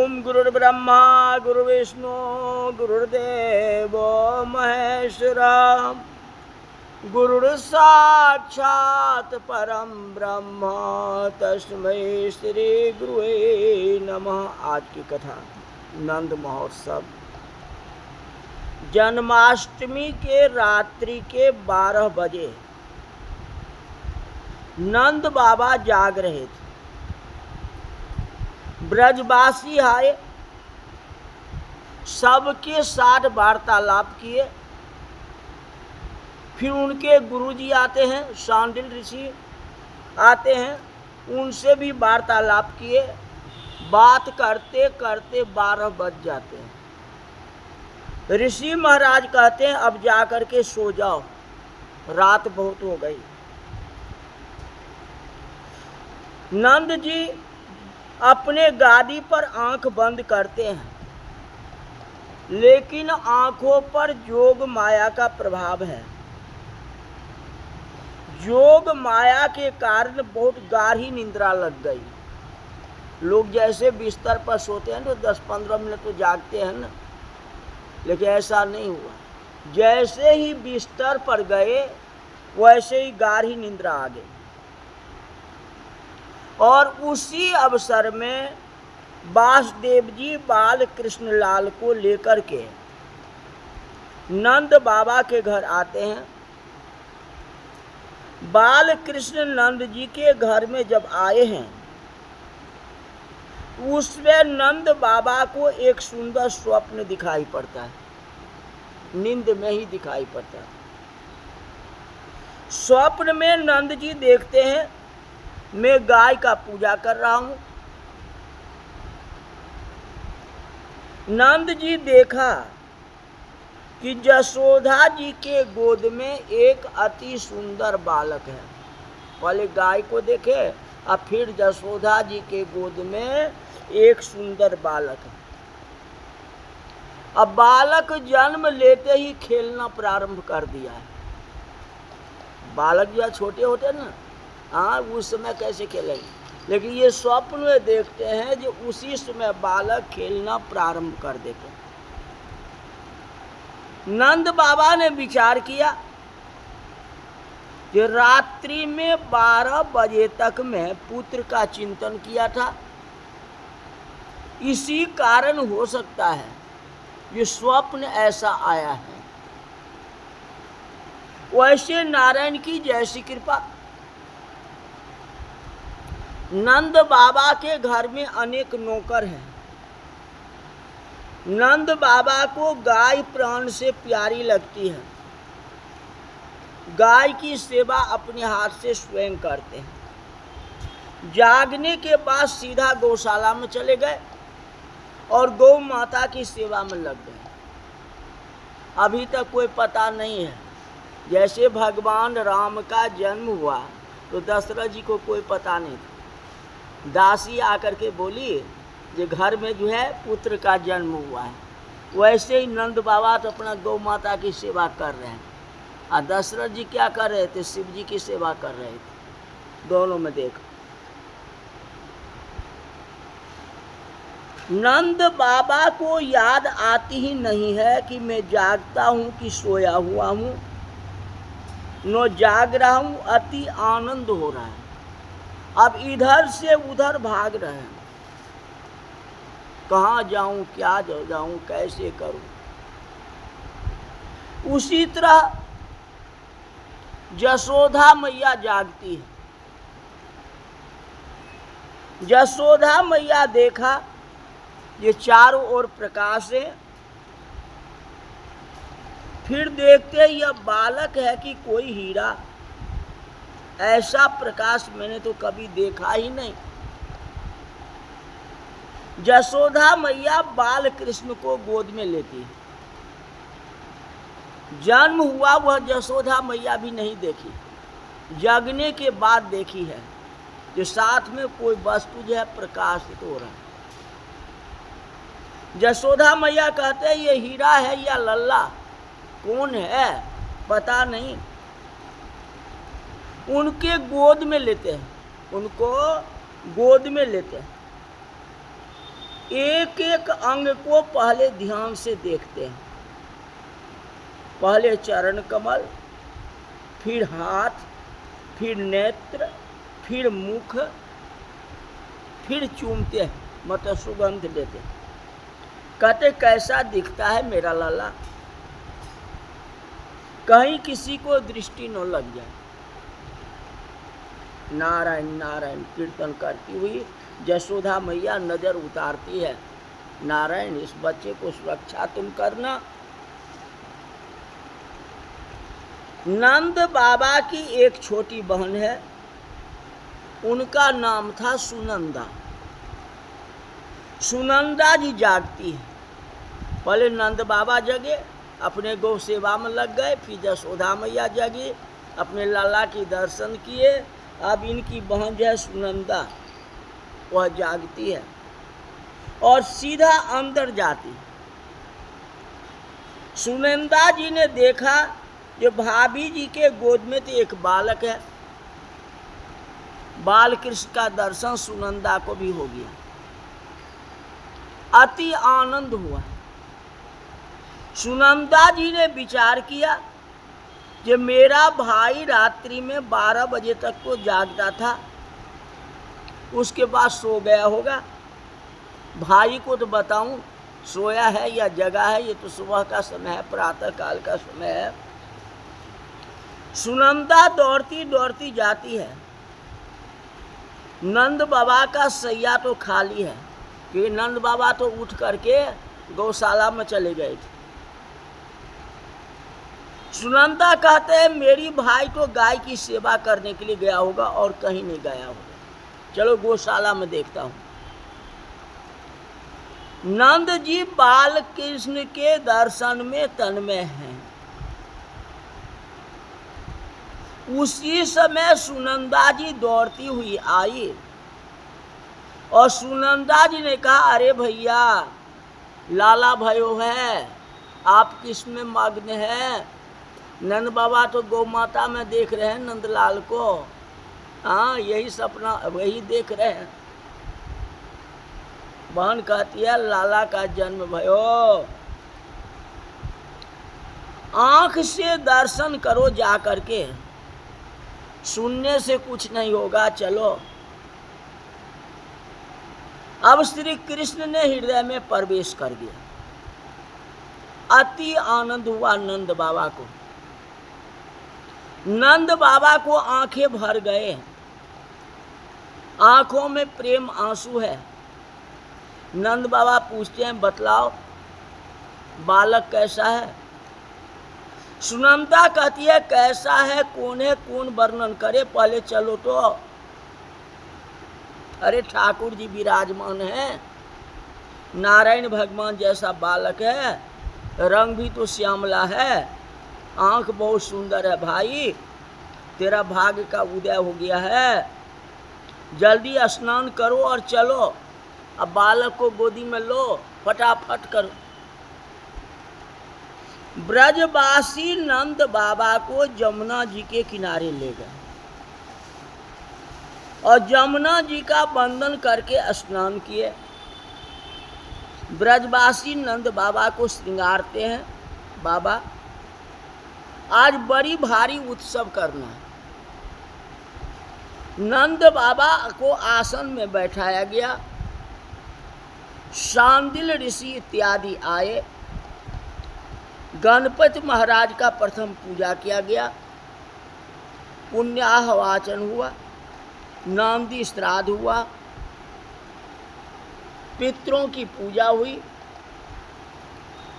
ओम गुरुर्ब्रह्मा गुरुर्विष्णु गुरुर्देवो महेश्वरा गुरुर्साक्षात् परम ब्रह्म तस्मै श्री गुरुवे नमः। आज की कथा नंद महोत्सव। जन्माष्टमी के रात्रि के 12 बजे नंद बाबा जाग रहे थे। ब्रजवासी आए, सबके साथ वार्तालाप किए। फिर उनके गुरुजी आते हैं, शांडिल ऋषि आते हैं, उनसे भी वार्तालाप किए। बात करते करते 12 बज जाते हैं। ऋषि महाराज कहते हैं अब जाकर के सो जाओ, रात बहुत हो गई। नंद जी अपने गादी पर आंख बंद करते हैं, लेकिन आंखों पर जोग माया का प्रभाव है। जोग माया के कारण बहुत गाढ़ी निंद्रा लग गई। लोग जैसे बिस्तर पर सोते हैं तो 10-15 मिनट तो जागते हैं ना, लेकिन ऐसा नहीं हुआ। जैसे ही बिस्तर पर गए वैसे ही गाढ़ी निंद्रा आ गई। और उसी अवसर में वासुदेव जी बाल कृष्ण लाल को लेकर के नंद बाबा के घर आते हैं। बाल कृष्ण नंद जी के घर में जब आए हैं, उसमें नंद बाबा को एक सुंदर स्वप्न दिखाई पड़ता है। नींद में ही दिखाई पड़ता है। स्वप्न में नंद जी देखते हैं मैं गाय का पूजा कर रहा हूं। नंद जी देखा कि जसोदा जी के गोद में एक अति सुंदर बालक है। पहले गाय को देखे और फिर जसोदा जी के गोद में एक सुंदर बालक है। अब बालक जन्म लेते ही खेलना प्रारंभ कर दिया है। बालक जो छोटे होते हैं ना, हाँ, उस समय कैसे खेलेंगे, लेकिन ये स्वप्न में देखते हैं जो उसी समय बालक खेलना प्रारंभ कर देते हैं। नंद बाबा ने विचार किया कि रात्रि में 12 बजे तक मैं पुत्र का चिंतन किया था, इसी कारण हो सकता है ये स्वप्न ऐसा आया है। वैसे नारायण की जैसी कृपा। नंद बाबा के घर में अनेक नौकर हैं। नंद बाबा को गाय प्राण से प्यारी लगती है। गाय की सेवा अपने हाथ से स्वयं करते हैं। जागने के बाद सीधा गौशाला में चले गए और गौ माता की सेवा में लग गए। अभी तक कोई पता नहीं है। जैसे भगवान राम का जन्म हुआ तो दशरथ जी को कोई पता नहीं था। दासी आकर के बोली कि घर में जो है पुत्र का जन्म हुआ है। वैसे ही नंद बाबा तो अपना गौ माता की सेवा कर रहे हैं, और दशरथ जी क्या कर रहे थे? शिव जी की सेवा कर रहे थे। दोनों में देखो। नंद बाबा को याद आती ही नहीं है कि मैं जागता हूँ कि सोया हुआ हूँ। न जाग रहा हूँ, अति आनंद हो रहा है। अब इधर से उधर भाग रहे हैं। कहाँ जाऊं, क्या जाऊं, कैसे करूं। उसी तरह जसोदा मैया जागती है। जसोदा मैया देखा ये चारों ओर प्रकाश है। फिर देखते यह बालक है कि कोई हीरा। ऐसा प्रकाश मैंने तो कभी देखा ही नहीं। जसोदा मैया बाल कृष्ण को गोद में लेती है। जन्म हुआ वह जसोदा मैया भी नहीं देखी, जगने के बाद देखी है जो साथ में कोई वस्तु जो है प्रकाशित हो रहा है। जसोदा मैया कहते हैं ये हीरा है या लल्ला, कौन है पता नहीं। उनके गोद में लेते हैं, उनको गोद में लेते हैं। एक एक अंग को पहले ध्यान से देखते हैं। पहले चरण कमल, फिर हाथ, फिर नेत्र, फिर मुख, फिर चूमते हैं, मतलब सुगंध लेते हैं। कहते कैसा दिखता है मेरा लाला, कहीं किसी को दृष्टि न लग जाए। नारायण नारायण कीर्तन करती हुई यशोदा मैया नजर उतारती है, नारायण इस बच्चे को सुरक्षा तुम करना। नंद बाबा की एक छोटी बहन है, उनका नाम था सुनंदा। सुनंदा जी जागती है। पहले नंद बाबा जगे, अपने गौ सेवा में लग गए, फिर यशोदा मैया जगी, अपने लाला की दर्शन किए। अब इनकी बहन जो है सुनंदा, वह जागती है और सीधा अंदर जाती। सुनंदा जी ने देखा कि भाभी जी के गोद में तो एक बालक है। बाल कृष्ण का दर्शन सुनंदा को भी हो गया, अति आनंद हुआ। सुनंदा जी ने विचार किया कि मेरा भाई रात्रि में 12 बजे तक तो जागता था, उसके बाद सो गया होगा। भाई को तो बताऊं सोया है या जगा है, ये तो सुबह का समय है, प्रातः काल का समय है। सुनंदा दौड़ती दौड़ती जाती है। नंद बाबा का सैया तो खाली है, कि नंद बाबा तो उठ करके गौशाला में चले गए थे। सुनंदा कहते हैं मेरी भाई तो गाय की सेवा करने के लिए गया होगा और कहीं नहीं गया होगा, चलो गौशाला में देखता हूं। नंद जी बाल कृष्ण के दर्शन में तन्मय हैं। उसी समय सुनंदा जी दौड़ती हुई आई और सुनंदा जी ने कहा अरे भैया लाला भयो है, आप किस में मग्न हैं? नंद बाबा तो गौ माता में देख रहे हैं नंदलाल को, हाँ यही सपना वही देख रहे हैं। बहन कहती है लाला का जन्म भयो, आंख से दर्शन करो जा करके, सुनने से कुछ नहीं होगा, चलो। अब श्री कृष्ण ने हृदय में प्रवेश कर दिया। अति आनंद हुआ नंद बाबा को। नंद बाबा को आंखें भर गए, आंखों में प्रेम आंसू है। नंद बाबा पूछते हैं बतलाओ बालक कैसा है? सुनंदा कहती है कैसा है कौन वर्णन करे, पहले चलो तो। अरे ठाकुर जी विराजमान है, नारायण भगवान जैसा बालक है, रंग भी तो श्यामला है, आंख बहुत सुंदर है। भाई तेरा भाग्य का उदय हो गया है, जल्दी स्नान करो और चलो, अब बालक को गोदी में लो, फटाफट करो। ब्रजवासी नंद बाबा को जमुना जी के किनारे ले गए और जमुना जी का बंदन करके स्नान किए। ब्रजवासी नंद बाबा को श्रृंगारते हैं, बाबा आज बड़ी भारी उत्सव करना है। नंद बाबा को आसन में बैठाया गया, शांडिल ऋषि इत्यादि आए, गणपति महाराज का प्रथम पूजा किया गया, पुण्याह वाचन हुआ, नांदी श्राद्ध हुआ, पितरों की पूजा हुई।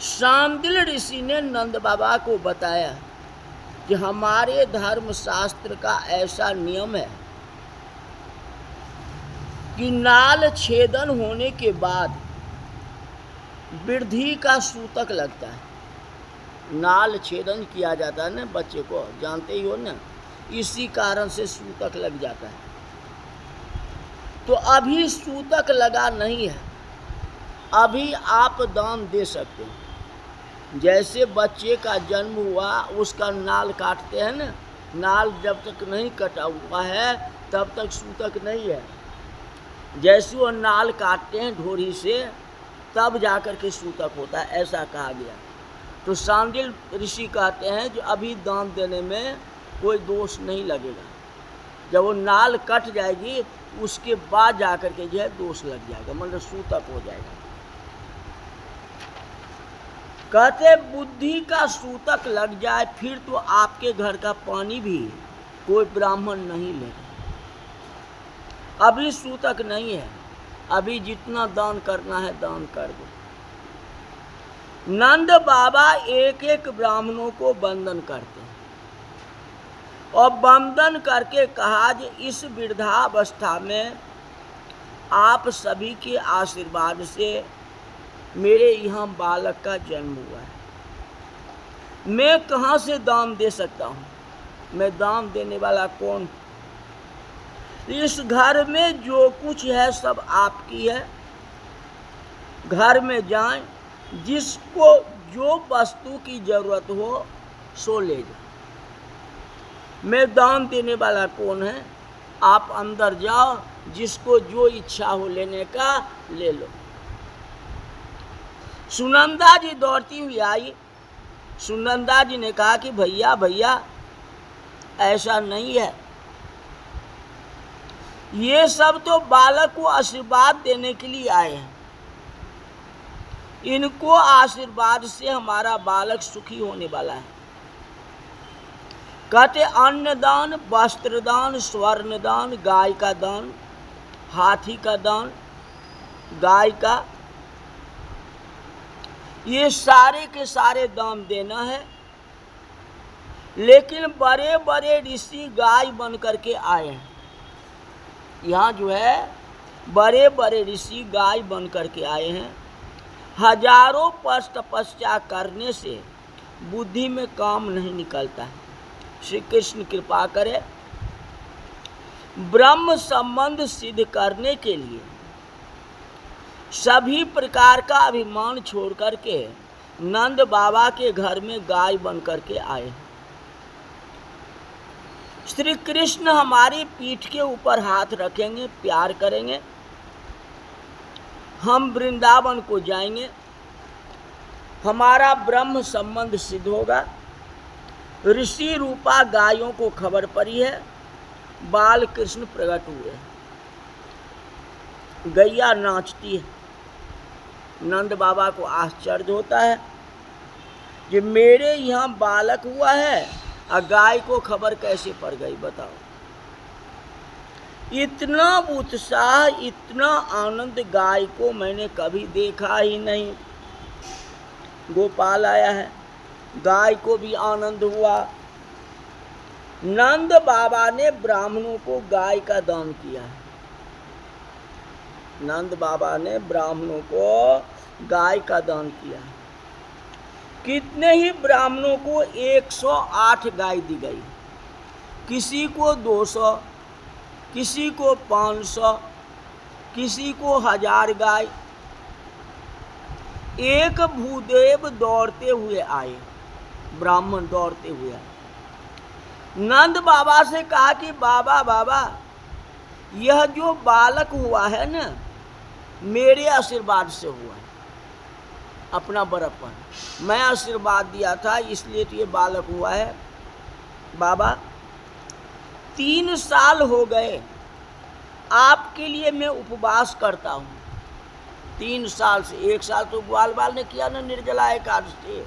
शांडिल ऋषि ने नंद बाबा को बताया कि हमारे धर्म शास्त्र का ऐसा नियम है कि नाल छेदन होने के बाद वृद्धि का सूतक लगता है। नाल छेदन किया जाता है ना बच्चे को, जानते ही हो ना, इसी कारण से सूतक लग जाता है। तो अभी सूतक लगा नहीं है, अभी आप दान दे सकते हैं। जैसे बच्चे का जन्म हुआ उसका नाल काटते हैं ना, नाल जब तक नहीं कटा हुआ है तब तक सूतक नहीं है। जैसे वो नाल काटते हैं ढोरी से तब जाकर के सूतक होता है, ऐसा कहा गया। तो सांडिल ऋषि कहते हैं जो अभी दान देने में कोई दोष नहीं लगेगा, जब वो नाल कट जाएगी उसके बाद जाकर के जो है दोष लग जाएगा, मतलब सूतक हो जाएगा। कहते बुद्धि का सूतक लग जाए फिर तो आपके घर का पानी भी कोई ब्राह्मण नहीं लेगा। अभी सूतक नहीं है, अभी जितना दान करना है दान कर दो। नंद बाबा एक एक ब्राह्मणों को वंदन करते हैं और वंदन करके कहा कि इस वृद्धावस्था में आप सभी के आशीर्वाद से मेरे यहाँ बालक का जन्म हुआ है। मैं कहाँ से दान दे सकता हूँ, मैं दान देने वाला कौन? इस घर में जो कुछ है सब आपकी है। घर में जाएं, जिसको जो वस्तु की जरूरत हो सो ले जाए। मैं दान देने वाला कौन है? आप अंदर जाओ, जिसको जो इच्छा हो लेने का ले लो। सुनंदा जी दौड़ती हुई आई। सुनंदा जी ने कहा कि भैया भैया ऐसा नहीं है, ये सब तो बालक को आशीर्वाद देने के लिए आए हैं। इनको आशीर्वाद से हमारा बालक सुखी होने वाला है। कहते अन्नदान, वस्त्रदान, स्वर्णदान, गाय का दान, हाथी का दान, गाय का, ये सारे के सारे दान देना है। लेकिन बड़े बड़े ऋषि गाय बन करके आए हैं। यहाँ जो है बड़े बड़े ऋषि गाय बन करके आए हैं। हजारों वर्ष तपस्या करने से बुद्धि में काम नहीं निकलता है। श्री कृष्ण कृपा करे। ब्रह्म संबंध सिद्ध करने के लिए सभी प्रकार का अभिमान छोड़ करके नंद बाबा के घर में गाय बन करके आए। श्री कृष्ण हमारी पीठ के ऊपर हाथ रखेंगे, प्यार करेंगे, हम वृंदावन को जाएंगे, हमारा ब्रह्म संबंध सिद्ध होगा। ऋषि रूपा गायों को खबर पड़ी है, बाल कृष्ण प्रकट हुए। गैया नाचती है। नंद बाबा को आश्चर्य होता है कि मेरे यहाँ बालक हुआ है और गाय को खबर कैसे पड़ गई, बताओ। इतना उत्साह, इतना आनंद गाय को मैंने कभी देखा ही नहीं। गोपाल आया है, गाय को भी आनंद हुआ। नंद बाबा ने ब्राह्मणों को गाय का दान किया है। नंद बाबा ने ब्राह्मणों को गाय का दान किया। कितने ही ब्राह्मणों को 108 गाय दी गई, किसी को 200, किसी को 500, किसी को 1000 गाय। एक भूदेव दौड़ते हुए आए, ब्राह्मण दौड़ते हुए आए। नंद बाबा से कहा कि बाबा बाबा, यह जो बालक हुआ है ना, मेरे आशीर्वाद से हुआ है। अपना बड़प्पन, मैं आशीर्वाद दिया था इसलिए तो ये बालक हुआ है। बाबा 3 साल हो गए आपके लिए मैं उपवास करता हूँ। 3 साल से, 1 साल तो ग्वाल बाल ने किया ना निर्जला एकादशी,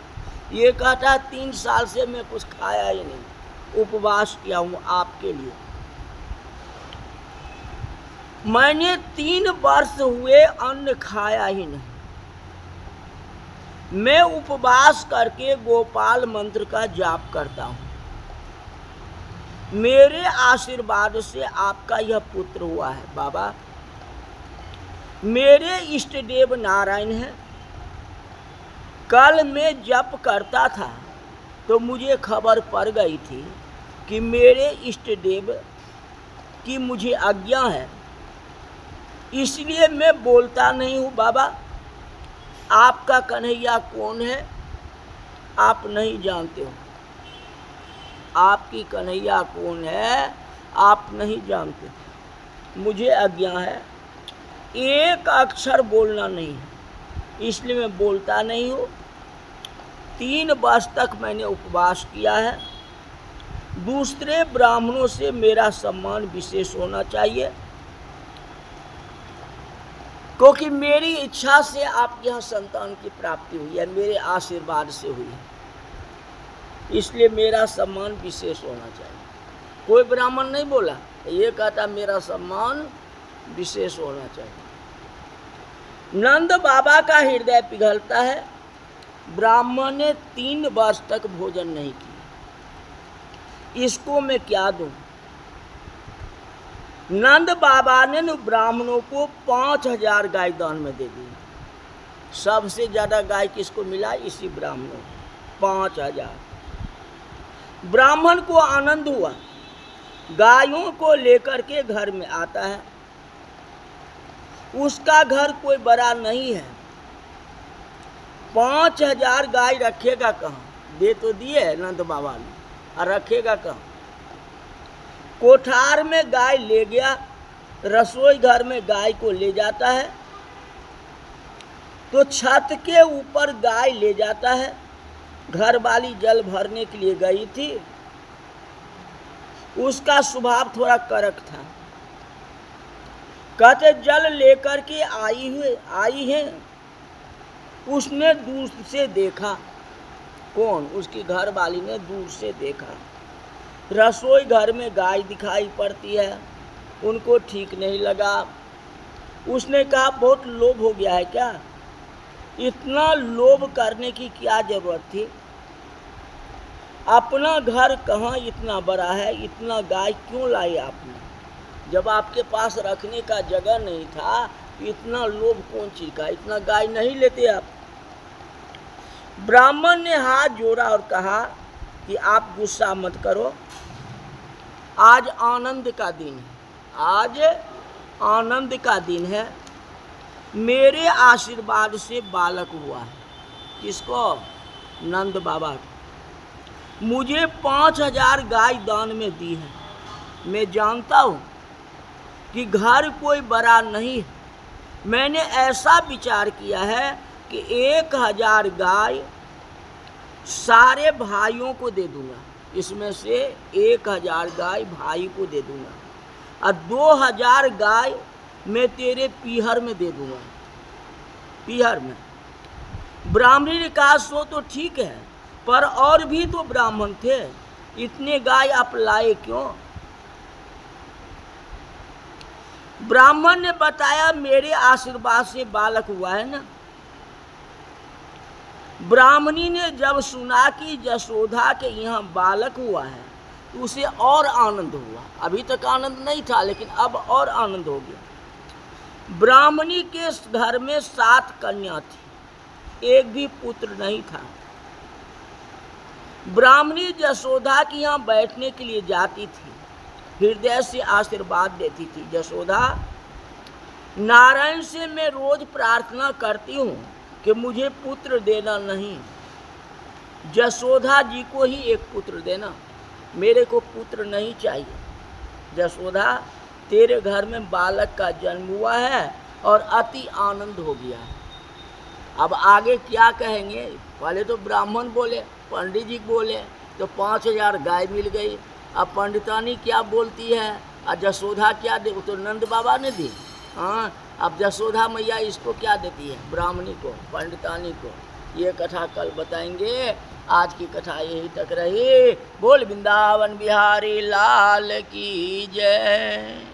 ये कहता है 3 साल से मैं कुछ खाया ही नहीं, उपवास किया हूँ आपके लिए। मैंने 3 वर्ष हुए अन्न खाया ही नहीं। मैं उपवास करके गोपाल मंत्र का जाप करता हूँ। मेरे आशीर्वाद से आपका यह पुत्र हुआ है। बाबा, मेरे इष्ट देव नारायण हैं। कल मैं जप करता था तो मुझे खबर पड़ गई थी कि मेरे इष्ट देव की मुझे आज्ञा है, इसलिए मैं बोलता नहीं हूँ। बाबा, आपका कन्हैया कौन है आप नहीं जानते हो। आपकी कन्हैया कौन है आप नहीं जानते। मुझे आज्ञा है एक अक्षर बोलना नहीं है, इसलिए मैं बोलता नहीं हूँ। 3 वर्ष तक मैंने उपवास किया है। दूसरे ब्राह्मणों से मेरा सम्मान विशेष होना चाहिए, क्योंकि मेरी इच्छा से आपके यहाँ संतान की प्राप्ति हुई है, मेरे आशीर्वाद से हुई है, इसलिए मेरा सम्मान विशेष होना चाहिए। कोई ब्राह्मण नहीं बोला, ये कहता मेरा सम्मान विशेष होना चाहिए। नंद बाबा का हृदय पिघलता है। ब्राह्मण ने 3 वर्ष तक भोजन नहीं किया, इसको मैं क्या दूं? नंद बाबा ने ब्राह्मणों को 5000 गाय दान में दे दी। सबसे ज्यादा गाय किसको मिला? इसी ब्राह्मणों को, 5000। ब्राह्मण को आनंद हुआ, गायों को लेकर के घर में आता है। उसका घर कोई बड़ा नहीं है, 5000 गाय रखेगा कहाँ? दे तो दिए नंद बाबा ने, और रखेगा कहाँ? कोठार में गाय ले गया, रसोई घर में गाय को ले जाता है, तो छत के ऊपर गाय ले जाता है। घर वाली जल भरने के लिए गई थी, उसका स्वभाव थोड़ा कड़क था। कहते जल लेकर के आई है। उसने दूर से देखा, कौन? उसकी घर वाली ने दूर से देखा, रसोई घर में गाय दिखाई पड़ती है, उनको ठीक नहीं लगा। उसने कहा बहुत लोभ हो गया है क्या? इतना लोभ करने की क्या जरूरत थी? अपना घर कहाँ इतना बड़ा है, इतना गाय क्यों लाई आपने? जब आपके पास रखने का जगह नहीं था, इतना लोभ कौन चीज का? इतना गाय नहीं लेते आप। ब्राह्मण ने हाथ जोड़ा और कहा कि आप गुस्सा मत करो, आज आनंद का दिन है, आज आनंद का दिन है। मेरे आशीर्वाद से बालक हुआ है। किसको? नंद बाबा को। मुझे 5000 गाय दान में दी है। मैं जानता हूँ कि घर कोई बड़ा नहीं है। मैंने ऐसा विचार किया है कि 1000 गाय सारे भाइयों को दे दूंगा, इसमें से 1000 गाय भाई को दे दूंगा, और 2000 गाय मैं तेरे पीहर में दे दूंगा, पीहर में। ब्राह्मणी ने कहा सो तो ठीक है, पर और भी तो ब्राह्मण थे, इतने गाय आप लाए क्यों? ब्राह्मण ने बताया मेरे आशीर्वाद से बालक हुआ है ना। ब्राह्मणी ने जब सुना कि यशोदा के यहाँ बालक हुआ है, तो उसे और आनंद हुआ। अभी तक आनंद नहीं था, लेकिन अब और आनंद हो गया। ब्राह्मणी के घर में 7 कन्या थी, एक भी पुत्र नहीं था। ब्राह्मणी यशोदा के यहाँ बैठने के लिए जाती थी, हृदय से आशीर्वाद देती थी। यशोदा, नारायण से मैं रोज प्रार्थना करती हूँ कि मुझे पुत्र देना नहीं, यशोदा जी को ही एक पुत्र देना, मेरे को पुत्र नहीं चाहिए। यशोदा, तेरे घर में बालक का जन्म हुआ है और अति आनंद हो गया है। अब आगे क्या कहेंगे? पहले तो ब्राह्मण बोले, पंडित जी बोले, तो 5000 गाय मिल गई। अब पंडितानी क्या बोलती है और यशोदा क्या दे? तो नंद बाबा ने दी। हाँ, अब यशोदा मैया इसको क्या देती है? ब्राह्मणी को, पंडितानी को। ये कथा कल बताएंगे। आज की कथा यही तक रही। बोल वृंदावन बिहारी लाल की जय।